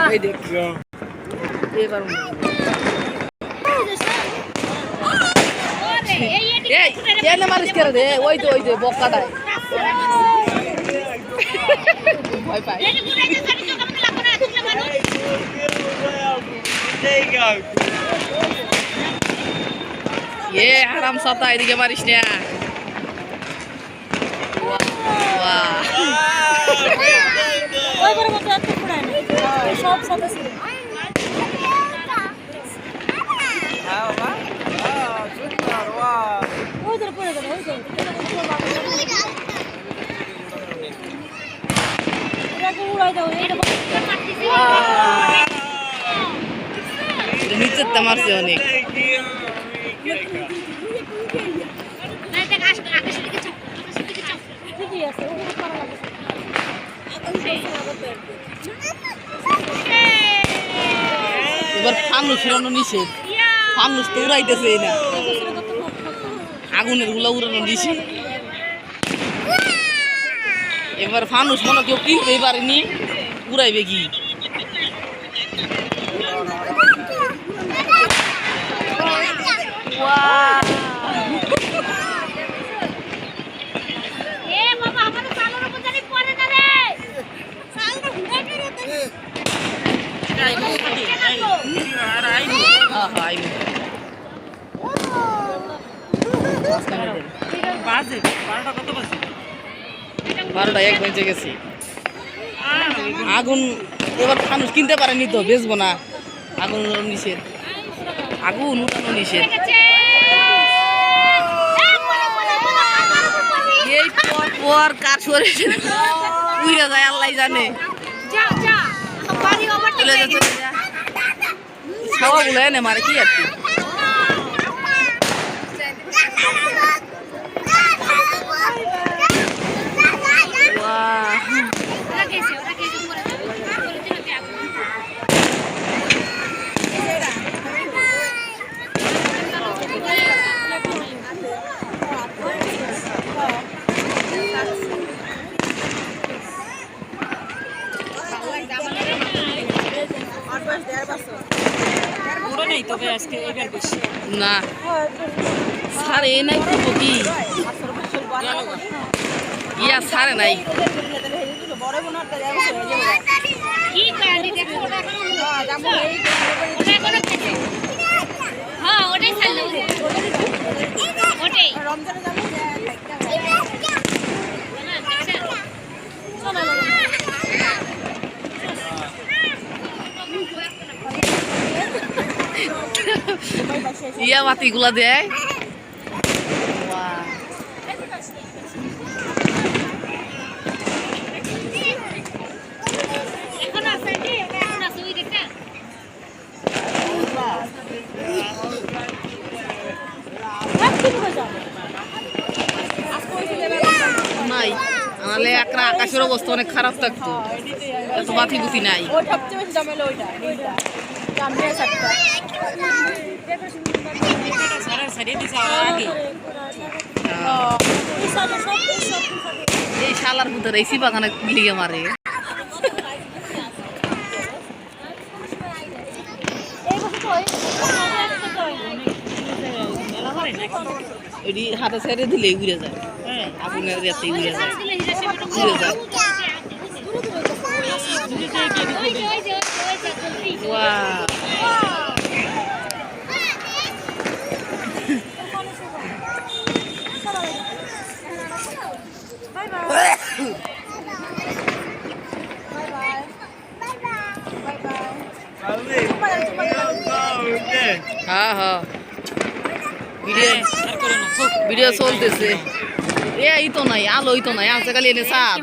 এই দেখ এবার এই না মারিস করে দে ওই যে বক্কাটা ভয় পায় ये आराम साता এদিকে মারিস না ওই বড় মতো এত পুরাই না সব সাথে ছিল হ্যাঁ বাবা সুন্দর ওয়াও ওই ধরে পড়ে গেল ওই ধরে এটাকে উড়াই দাও এটা নিচে তে মারছে অনেক এবার ফানুস উড়ানো নিষেধ ফানুস তো উড়াইতেছে না আগুনের গুলা উড়ানো নিষেধ এবার ফানুস মনে কেউ কিনতেই পারেনি উড়াইবে কি বারোটা এক বেজে গেছে আগুন এবার মানুষ কিনতে পারেনি তো বেচবো না আগুন উড়ানো নিষেধ আগুন উড়ানো নিষেধ এই পর কার শরীরে উড়ে যায় আল্লাহ জানে সবাগুলো এনে মারে কি আর কি না স্যার এ নাই করবো কি ইয়া সারে নাই ইয়া বাতিগুলা দেয় নাই নাহলে একটা আকাশের অবস্থা অনেক খারাপ থাকতো এত বাতি বুতি নাই এই শালার ভিতরে এই বাগানে লিগে মারে এটি হাতে ছেড়ে দিলে ঘুরে যায় আগুনের রাতে ঘুরে যায় ঘুরে যায় হ্যাঁ হ্যাঁ ভিডিও চলতেছে এই তো নাই আলোই তো নাই আছে খালি এনে সাপ